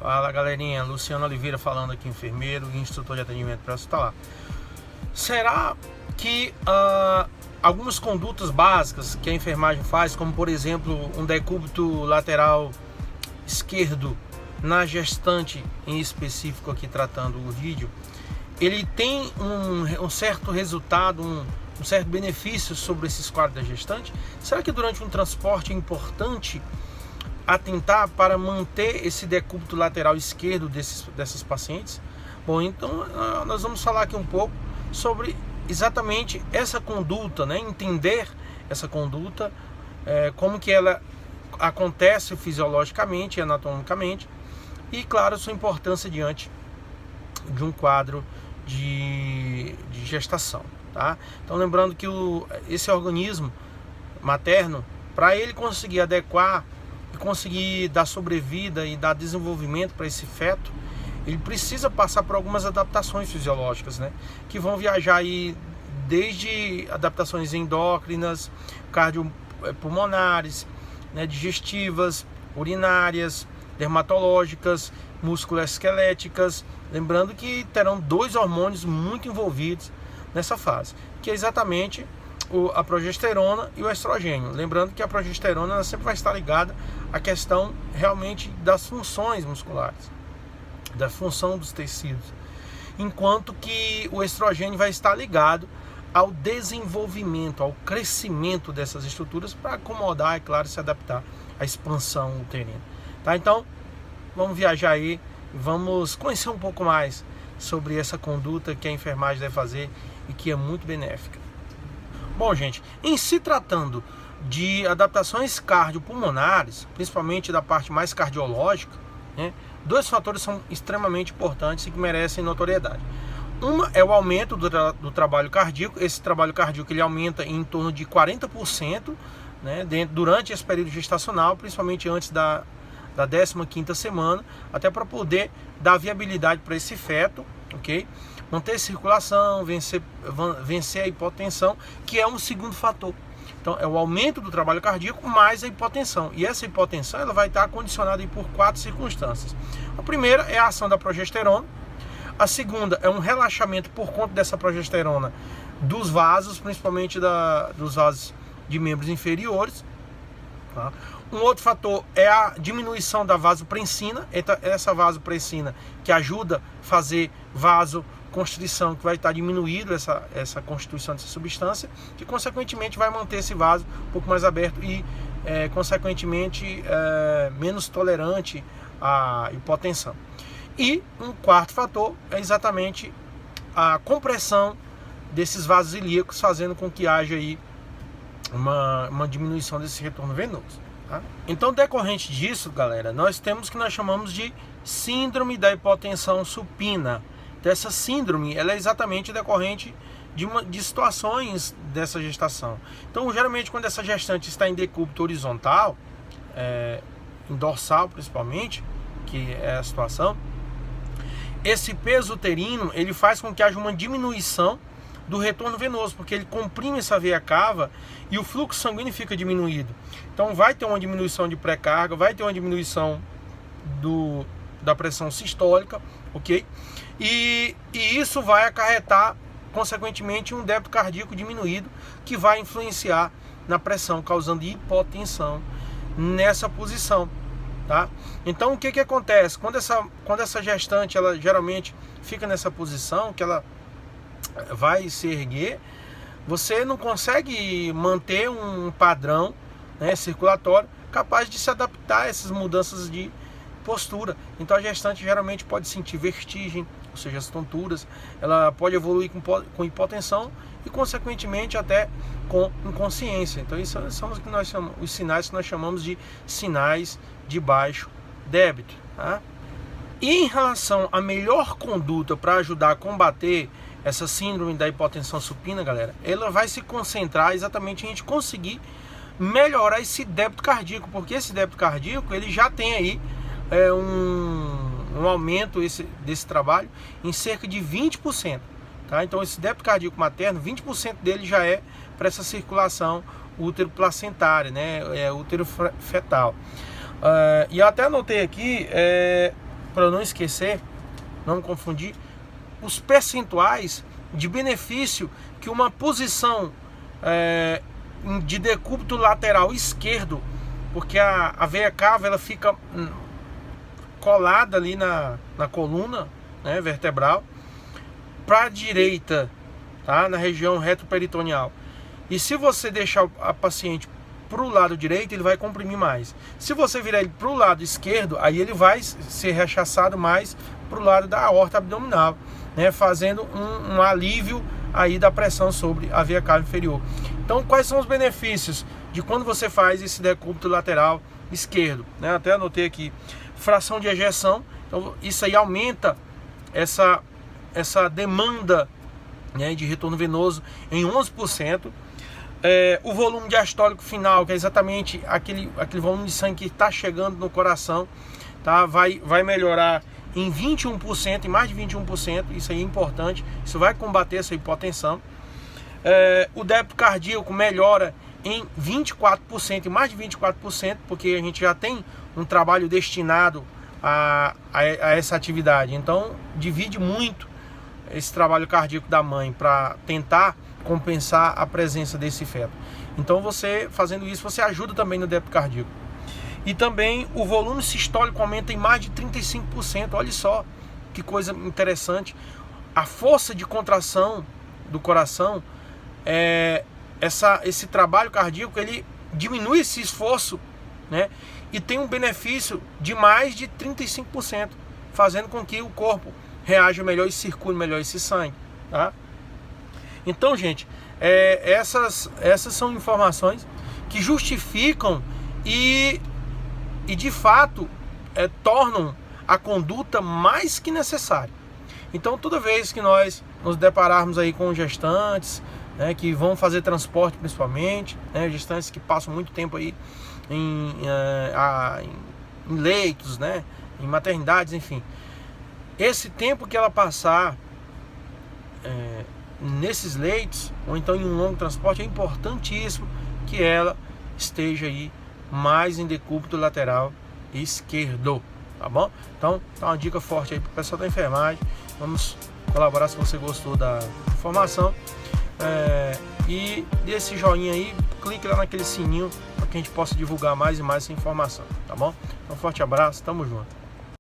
Fala galerinha, Luciano Oliveira falando aqui, enfermeiro e instrutor de atendimento pré-hospitalar. Será que algumas condutas básicas que a enfermagem faz, como por exemplo um decúbito lateral esquerdo na gestante em específico, aqui tratando o vídeo, ele tem um certo resultado, um certo benefício sobre esses quadros da gestante? Será que durante um transporte é importante atentar para manter esse decúbito lateral esquerdo dessas pacientes? Bom, então nós vamos falar aqui um pouco sobre exatamente essa conduta, né? Entender essa conduta, como que ela acontece fisiologicamente e anatomicamente, e claro, sua importância diante de um quadro de gestação, tá? Então lembrando que esse organismo materno, para ele conseguir adequar e conseguir dar sobrevida e dar desenvolvimento para esse feto, ele precisa passar por algumas adaptações fisiológicas, né? Que vão viajar aí desde adaptações endócrinas, cardiopulmonares, né, digestivas, urinárias, dermatológicas, musculoesqueléticas. Lembrando que terão dois hormônios muito envolvidos nessa fase, que é exatamente a progesterona e o estrogênio. Lembrando que a progesterona ela sempre vai estar ligada à questão realmente das funções musculares, da função dos tecidos, enquanto que o estrogênio vai estar ligado ao desenvolvimento, ao crescimento dessas estruturas para acomodar, é claro, se adaptar à expansão uterina. Tá? Então, vamos viajar aí, vamos conhecer um pouco mais sobre essa conduta que a enfermagem deve fazer e que é muito benéfica. Bom, gente, em se tratando de adaptações cardiopulmonares, principalmente da parte mais cardiológica, né, dois fatores são extremamente importantes e que merecem notoriedade. Uma é o aumento do trabalho cardíaco. Esse trabalho cardíaco ele aumenta em torno de 40%, né, durante esse período gestacional, principalmente antes da 15ª semana, até para poder dar viabilidade para esse feto, ok? Manter a circulação, vencer a hipotensão, que é um segundo fator. Então é o aumento do trabalho cardíaco mais a hipotensão. E essa hipotensão ela vai estar condicionada aí por 4 circunstâncias. A primeira é a ação da progesterona. A segunda é um relaxamento por conta dessa progesterona dos vasos, principalmente dos vasos de membros inferiores. Tá? Um outro fator é a diminuição da vasopressina. Essa vasopressina que ajuda a fazer vasoconstrição, que vai estar diminuindo essa constituição dessa substância, que consequentemente vai manter esse vaso um pouco mais aberto e consequentemente menos tolerante à hipotensão. E um quarto fator é exatamente a compressão desses vasos ilíacos, fazendo com que haja aí uma diminuição desse retorno venoso. Tá? Então, decorrente disso, galera, nós temos o que nós chamamos de síndrome da hipotensão supina. Então, essa síndrome ela é exatamente decorrente de situações dessa gestação. Então, geralmente, quando essa gestante está em decúbito horizontal, em dorsal principalmente, que é a situação, esse peso uterino ele faz com que haja uma diminuição do retorno venoso, porque ele comprime essa veia cava e o fluxo sanguíneo fica diminuído. Então vai ter uma diminuição de pré-carga, vai ter uma diminuição da pressão sistólica, ok? E isso vai acarretar, consequentemente, um débito cardíaco diminuído, que vai influenciar na pressão, causando hipotensão nessa posição. Tá? Então o que acontece? Quando essa gestante ela geralmente fica nessa posição, que ela vai se erguer, você não consegue manter um padrão, né, circulatório capaz de se adaptar a essas mudanças de postura. Então a gestante geralmente pode sentir vertigem, ou seja, as tonturas, ela pode evoluir com hipotensão e consequentemente até com inconsciência. Então isso são os sinais que nós chamamos de sinais de baixo débito. Tá? E em relação à melhor conduta para ajudar a combater essa síndrome da hipotensão supina, galera, ela vai se concentrar exatamente em a gente conseguir melhorar esse débito cardíaco, porque esse débito cardíaco ele já tem aí um aumento desse trabalho em cerca de 20%. Tá? Então esse débito cardíaco materno, 20% dele já é para essa circulação útero-placentária, né? Útero fetal. E eu até anotei aqui para eu não esquecer, não confundir, os percentuais de benefício que uma posição de decúbito lateral esquerdo, porque a veia cava ela fica colada ali na coluna, né, vertebral, para a direita, tá, na região retroperitoneal. E se você deixar a paciente para o lado direito, ele vai comprimir mais. Se você virar ele para o lado esquerdo, aí ele vai ser rechaçado mais para o lado da aorta abdominal, né, fazendo um alívio aí da pressão sobre a veia cava inferior. Então, quais são os benefícios de quando você faz esse decúbito lateral esquerdo, né? Até anotei aqui, fração de ejeção. Então, isso aí aumenta essa demanda, né, de retorno venoso em 11%. O volume diastólico final, que é exatamente aquele volume de sangue que está chegando no coração, tá? Vai melhorar em 21%, em mais de 21%. Isso aí é importante, isso vai combater essa hipotensão. O débito cardíaco melhora em 24%, em mais de 24%, porque a gente já tem um trabalho destinado a essa atividade. Então divide muito esse trabalho cardíaco da mãe para tentar compensar a presença desse feto. Então você fazendo isso, você ajuda também no débito cardíaco. E também o volume sistólico aumenta em mais de 35%. Olha só que coisa interessante. A força de contração do coração, esse trabalho cardíaco, ele diminui esse esforço, né? E tem um benefício de mais de 35%, fazendo com que o corpo reaja melhor e circule melhor esse sangue, tá? Então, gente, essas são informações que justificam e de fato tornam a conduta mais que necessária. Então, toda vez que nós nos depararmos aí com gestantes, né, que vão fazer transporte principalmente, né, gestantes que passam muito tempo aí em leitos, né, em maternidades, enfim, esse tempo que ela passar nesses leitos, ou então em um longo transporte, é importantíssimo que ela esteja aí mais em decúbito lateral esquerdo, tá bom? Então, tá uma dica forte aí pro pessoal da enfermagem. Vamos colaborar se você gostou da informação. E dê esse joinha aí, clique lá naquele sininho para que a gente possa divulgar mais e mais essa informação, tá bom? Então, forte abraço, tamo junto.